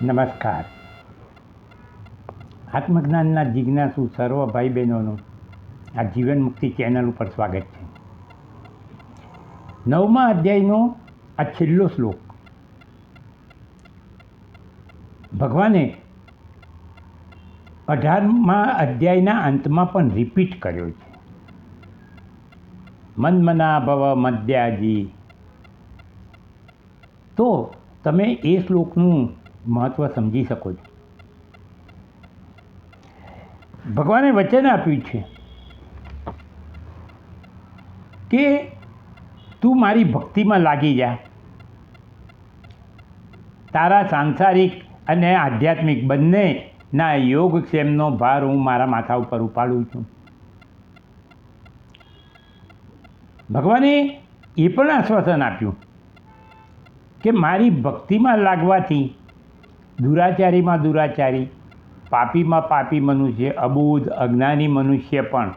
નમસ્કાર. આત્મજ્ઞાનના જિજ્ઞાસુ સર્વ ભાઈ બહેનોનું આ જીવન મુક્તિ ચેનલ ઉપર સ્વાગત છે. 9મા અધ્યાયનો આ છેલ્લો શ્લોક ભગવાને 18મા અધ્યાયના અંતમાં પણ રિપીટ કર્યો છે. મન્મના ભવ મદ્યાજી. તો તમે એ શ્લોકનું મહત્ત્વ સમજી શકો છો. ભગવાને વચન આપ્યું છે કે તું મારી ભક્તિમાં લાગી જા. તારા સાંસારિક અને આધ્યાત્મિક બંનેના યોગક્ષેમનો ભાર હું મારા માથા ઉપર ઉપાડું છું. ભગવાને એ પણ આશ્વાસન આપ્યું કે મારી ભક્તિમાં લાગવાથી દુરાચારીમાં દુરાચારી, પાપીમાં પાપી મનુષ્ય, અબુધ અજ્ઞાની મનુષ્ય પણ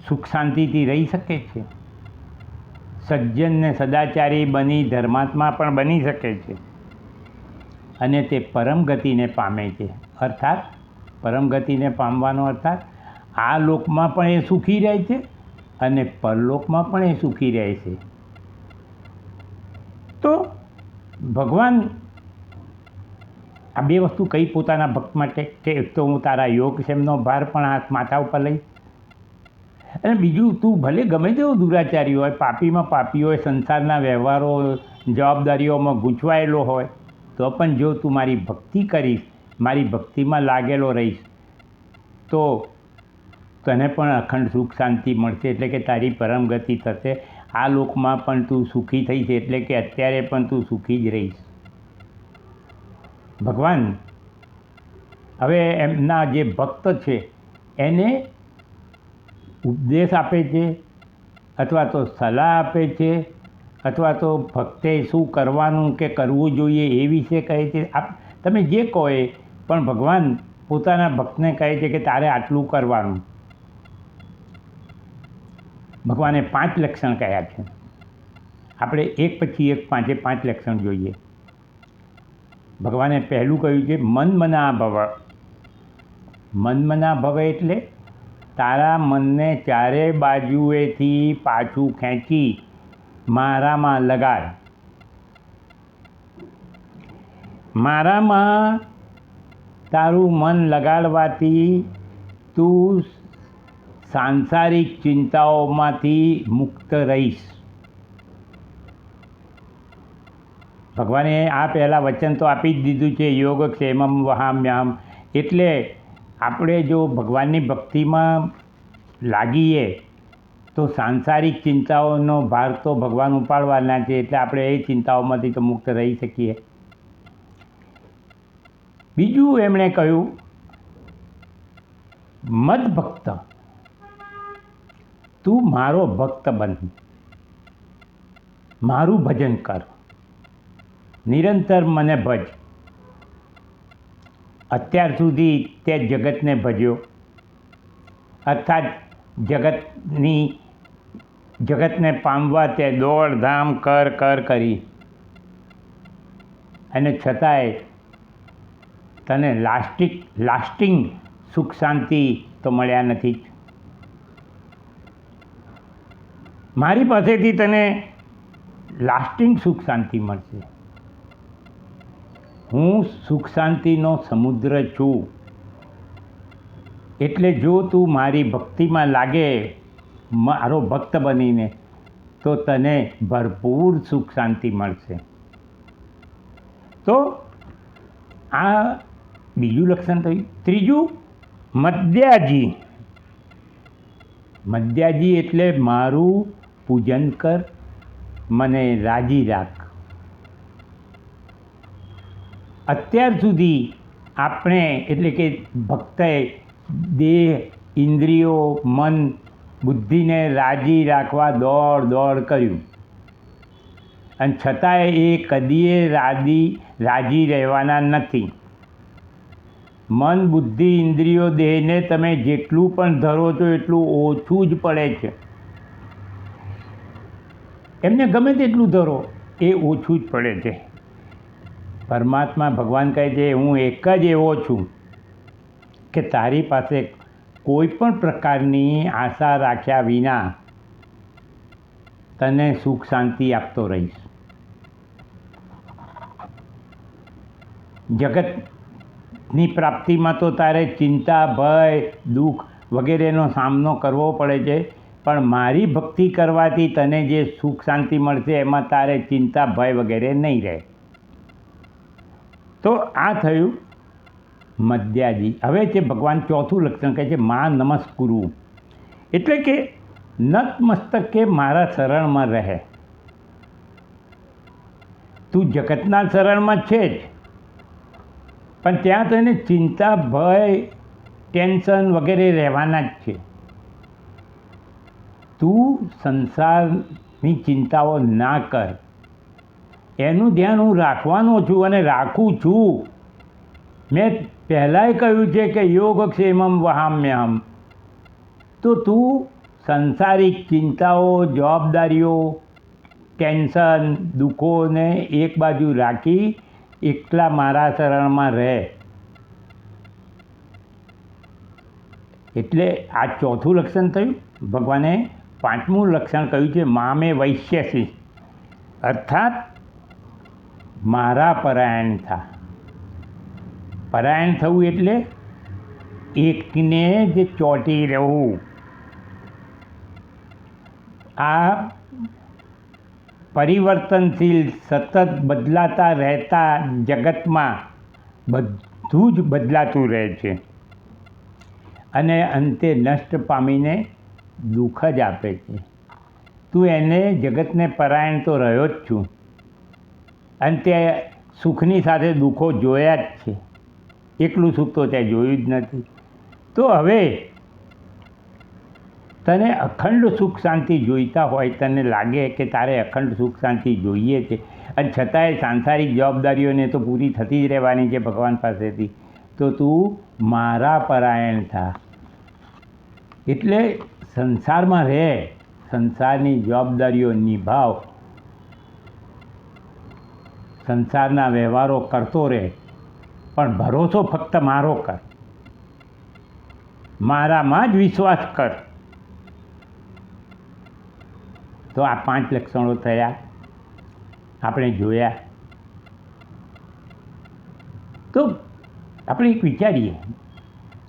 સુખ શાંતિથી રહી શકે છે. સજ્જનને સદાચારી બની ધર્માત્મા પણ બની શકે છે અને તે પરમ ગતિને પામે છે. અર્થાત પરમ ગતિને પામવાનો અર્થાત આ લોકમાં પણ એ સુખી રહે છે અને પરલોકમાં પણ એ સુખી રહે છે. તો ભગવાન આ બે વસ્તુ કઈ પોતાના ભક્ત માટે કે એક તો હું તારા યોગક્ષેમનો ભાર પણ આ માથા ઉપર લઈશ, અને બીજું તું ભલે ગમે તેવો દુરાચારી હોય, પાપીમાં પાપી હોય, સંસારના વ્યવહારો જવાબદારીઓમાં ગૂંચવાયેલો હોય, તો પણ જો તું મારી ભક્તિ કરીશ, મારી ભક્તિમાં લાગેલો રહીશ, તો તને પણ અખંડ સુખ શાંતિ મળશે. એટલે કે તારી પરમ ગતિ થશે. આ લોકમાં પણ તું સુખી થઈશ, એટલે કે અત્યારે પણ તું સુખી જ રહીશ. ભગવાન હવે એમના જે ભક્ત છે એને ઉપદેશ આપે છે, અથવા તો સલાહ આપે છે, અથવા તો ભક્તે શું કરવાનું કે કરવું જોઈએ એ વિશે કહે છે. તમે જે કહો એ, પણ ભગવાન પોતાના ભક્તને કહે છે કે તારે આટલું કરવાનું. ભગવાને 5 લક્ષણ કહ્યા છે. આપણે એક પછી એક 5 લક્ષણ જોઈએ. ભગવાને પહેલું કહ્યું છે મન્મના ભવ. મન્મના ભવ એટલે તારા મનને ચારે બાજુએથી પાછું ખેંચી મારામાં લગાડ. મારામાં તારું મન લગાડવાથી તું સાંસારિક ચિંતાઓમાંથી મુક્ત રહીશ. ભગવાને આ પહેલાં વચન તો આપી જ દીધું છે, યોગક્ષેમમ વહામ્યહમ. એટલે આપણે જો ભગવાનની ભક્તિમાં લાગીએ તો સાંસારિક ચિંતાઓનો ભાર તો ભગવાન ઉપાડવાના છે, એટલે આપણે એ ચિંતાઓમાંથી તો મુક્ત રહી શકીએ. બીજું એમણે કહ્યું મદ ભક્ત. તું મારો ભક્ત બન, મારું ભજન કર, નિરંતર મને ભજ. અત્યાર સુધી તે જગતને ભજ્યો, અર્થાત જગતને પામવા તે દોડધામ કર કરી, અને છતાંય તને લાસ્ટિંગ સુખ શાંતિ તો મળ્યા નથી. મારી પાસેથી તને લાસ્ટિંગ સુખ શાંતિ મળશે. હું સુખ શાંતિનો સમુદ્ર છું. એટલે જો તું મારી ભક્તિમાં લાગે, મારો ભક્ત બનીને, તો તને ભરપૂર સુખ શાંતિ મળશે. તો આ બીજું લક્ષણ થયું. ત્રીજું મદ્યાજી. મદ્યાજી એટલે મારું પૂજન કર, મને રાજી રાખ. અત્યાર સુધી આપણે એટલે કે ભક્તે દેહ, ઇન્દ્રિયો, મન, બુદ્ધિને રાજી રાખવા દોડ કર્યું, અને છતાંય એ કદીએ રાજી રહેવાના નથી. મન, બુદ્ધિ, ઇન્દ્રિયો, દેહને તમે જેટલું પણ ધરો છો એટલું ઓછું જ પડે છે. એમને ગમે તેટલું ધરો એ ઓછું જ પડે છે. પરમાત્મા ભગવાન કહે છે હું એક જ એવો છું કે તારી પાસે કોઈ પણ પ્રકારની આશા રાખ્યા વિના તને સુખ શાંતિ આપતો રહીશ. જગતની પ્રાપ્તિમાં તો તારે ચિંતા, ભય, દુઃખ વગેરેનો સામનો કરવો પડે છે, પણ મારી ભક્તિ કરવાથી તને જે સુખ શાંતિ મળશે એમાં તારે ચિંતા, ભય વગેરે નહીં રહે. તો આ થયું મધ્યાજી. હવે છે ભગવાન ચોથું લક્ષણ કહે છે મા નમસ્કુરુ, એટલે કે નતમસ્તકે મારા શરણમાં રહે. તું જગતના શરણમાં છે જ, પણ ત્યાં તને ચિંતા, ભય, ટેન્શન વગેરે રહેવાના જ છે. તું સંસારની ચિંતાઓ ના કર, એનું ધ્યાન હું રાખવાનો છું અને રાખું છું. મેં પહેલાંય કહ્યું છે કે યોગક્ષેમમ વહામ્યહમ. તો તું સંસારિક ચિંતાઓ, જવાબદારીઓ, ટેન્શન, દુઃખોને એક બાજુ રાખી એકલા મારા શરણમાં રહે. એટલે આ ચોથું લક્ષણ થયું. ભગવાને પાંચમું લક્ષણ કહ્યું છે મામે વૈશ્યસી, અર્થાત મારા પરાયણ થા. પરાયણ થવું એટલે એકને જ ચોંટી રહેવું. આ પરિવર્તનશીલ, સતત બદલાતા રહેતા જગતમાં બધું જ બદલાતું રહે છે અને અંતે નષ્ટ પામીને દુઃખ જ આપે છે. તું એને જગતને પરાયણ તો રહ્યો જ છું અને તે સુખની સાથે દુઃખો જોયા જ છે. એકલું સુખ તો ત્યાં જોયું જ નથી. તો હવે તને અખંડ સુખ શાંતિ જોઈતા હોય, તને લાગે કે તારે અખંડ સુખ શાંતિ જોઈએ છે અને છતાંય સાંસારિક જવાબદારીઓને તો પૂરી થતી જ રહેવાની છે ભગવાન પાસેથી, તો તું મારા પરાયણ થા. એટલે સંસારમાં રહે, સંસારની જવાબદારીઓ નિભાવ, સંસારના વ્યવહારો કરતો રહે, પણ ભરોસો ફક્ત મારો કર, મારામાં જ વિશ્વાસ કર. તો આ 5 લક્ષણો થયા, આપણે જોયા. તો આપણે એક વિચારીએ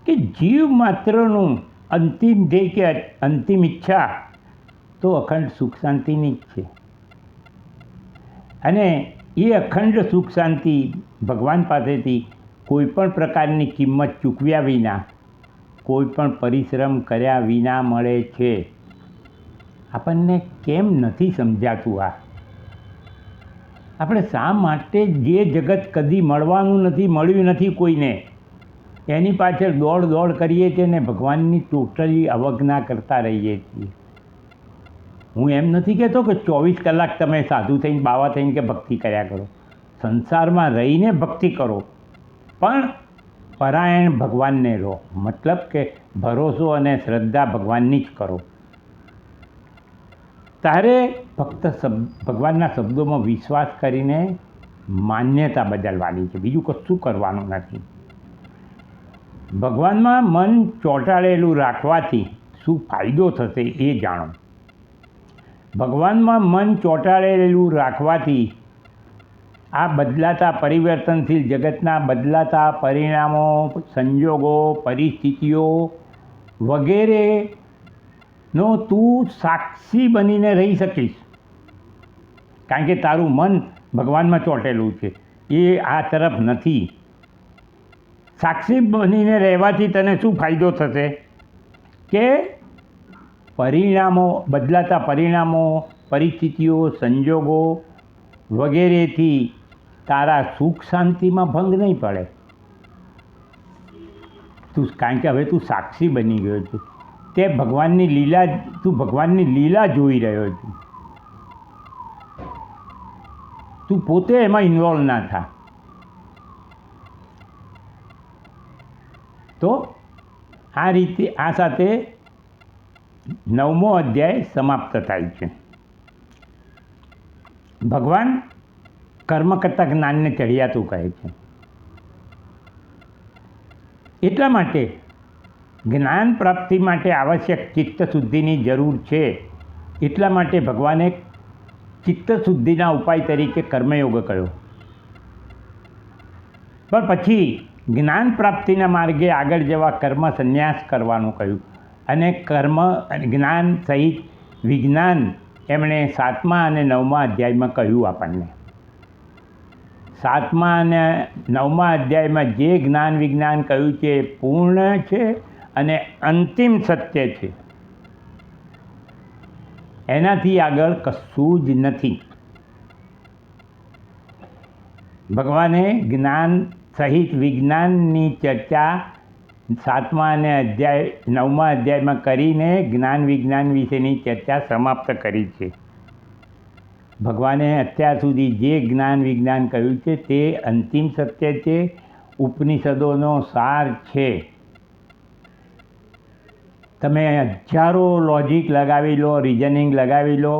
કે જીવ માત્રનું અંતિમ ધ્યેય કે અંતિમ ઈચ્છા તો અખંડ સુખ શાંતિની જ છે. અને એ અખંડ સુખ શાંતિ ભગવાન પાસેથી કોઈ પણ પ્રકારની કિંમત ચૂકવ્યા વિના, કોઈ પણ પરિશ્રમ કર્યા વિના મળે છે. આપણને કેમ નથી સમજાતું આ? આપણે શા માટે જે જગત કદી મળવાનું નથી, મળ્યું નથી કોઈને, એની પાછળ દોડ કરીએ છીએ ને ભગવાનની ટોટલી અવજ્ઞા કરતા રહીએ છીએ. હું એમ નથી કહેતો કે 24 કલાક તમે સાધુ થઈને, બાવા થઈને કે ભક્તિ કર્યા કરો. સંસારમાં રહીને ભક્તિ કરો, પણ પરાયણ ભગવાનને રહો. મતલબ કે ભરોસો અને શ્રદ્ધા ભગવાનની જ કરો. તારે ફક્ત ભગવાનના શબ્દોમાં વિશ્વાસ કરીને માન્યતા બદલવાની છે, બીજું કશું કરવાનું નથી. ભગવાનમાં મન ચોંટાડેલું રાખવાથી શું ફાયદો થશે એ જાણો. ભગવાનમાં મન ચોંટાડેલું રાખવાથી આ બદલાતા પરિવર્તનશીલ જગતના બદલાતા પરિણામો, સંજોગો, પરિસ્થિતિઓ વગેરેનો તું સાક્ષી બનીને રહી શકીશ. કારણ કે તારું મન ભગવાનમાં ચોંટેલું છે, એ આ તરફ નથી. સાક્ષી બનીને રહેવાથી તને શું ફાયદો થશે કે પરિણામો, બદલાતા પરિણામો, પરિસ્થિતિઓ, સંજોગો વગેરેથી તારા સુખ શાંતિમાં ભંગ નહીં પડે. કારણ કે હવે તું સાક્ષી બની ગયો છે. તે ભગવાનની લીલા, તું ભગવાનની લીલા જોઈ રહ્યો છે. તું પોતે એમાં ઇન્વોલ્વ ના થા. તો આ રીતે આ સાથે 9મો અધ્યાય સમાપ્ત થાય છે. ભગવાન કર્મ કરતાં જ્ઞાનને ચડિયાતું કહે છે. એટલા માટે જ્ઞાન પ્રાપ્તિ માટે આવશ્યક ચિત્ત શુદ્ધિની જરૂર છે. એટલા માટે ભગવાને ચિત્ત શુદ્ધિના ઉપાય તરીકે કર્મયોગ કહ્યો. પણ પછી જ્ઞાન પ્રાપ્તિના માર્ગે આગળ જવા કર્મ સંન્યાસ કરવાનું કહ્યું અને કર્મ જ્ઞાન સહિત વિજ્ઞાન એમણે 7મા અને 9મા અધ્યાયમાં કહ્યું. આપણને 7મા અને 9મા અધ્યાયમાં જે જ્ઞાન વિજ્ઞાન કહ્યું છે એ પૂર્ણ છે અને અંતિમ સત્ય છે. એનાથી આગળ કશું જ નથી. ભગવાને જ્ઞાન સહિત વિજ્ઞાનની ચર્ચા 7મા અને 9મા અધ્યાયમાં કરીને જ્ઞાન વિજ્ઞાન વિશેની ચર્ચા સમાપ્ત કરી છે. ભગવાને અત્યાર સુધી જે જ્ઞાન વિજ્ઞાન કહ્યું છે તે અંતિમ સત્ય છે, ઉપનિષદોનો સાર છે. તમે હજારો લોજિક લગાવી લો, રિઝનિંગ લગાવી લો,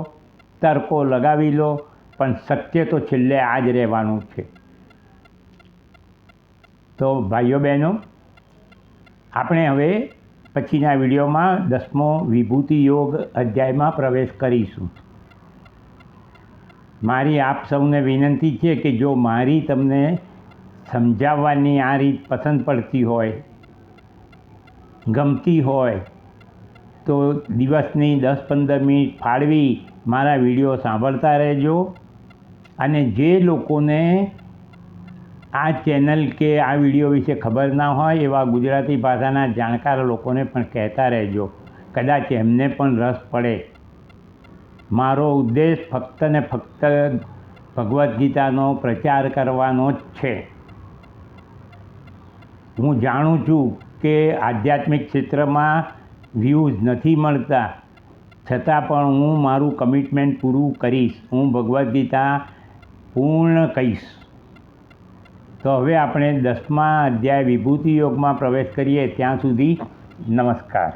તર્કો લગાવી લો, પણ સત્ય તો છેલ્લે આ જ રહેવાનું છે. તો ભાઈઓ બહેનો, આપણે હવે પછીના વિડીયોમાં 10મો વિભૂતિ યોગ અધ્યાયમાં પ્રવેશ કરીશું. મારી આપ સૌને વિનંતી છે કે જો મારી તમને સમજાવવાની આ રીત પસંદ પડતી હોય, ગમતી હોય, તો દિવસની 10-15 મિનિટ ફાળવી મારા વિડીયો સાંભળતા રહેજો. અને જે લોકોને આ ચેનલ કે આ વિડીયો વિશે ખબર ના હોય એવા ગુજરાતી ભાષાના જાણકાર લોકોને પણ કહેતા રહેજો. કદાચ એમને પણ રસ પડે. મારો ઉદ્દેશ ફક્ત ને ફક્ત ભગવદ્ ગીતાનો પ્રચાર કરવાનો જ છે. હું જાણું છું કે આધ્યાત્મિક ક્ષેત્રમાં વ્યૂઝ નથી મળતા, છતાં પણ હું મારું કમિટમેન્ટ પૂરું કરીશ. હું ભગવદ્ ગીતા પૂર્ણ કહીશ. તો હવે આપણે 10મા અધ્યાય વિભૂતિ યોગમાં પ્રવેશ કરીએ. ત્યાં સુધી નમસ્કાર.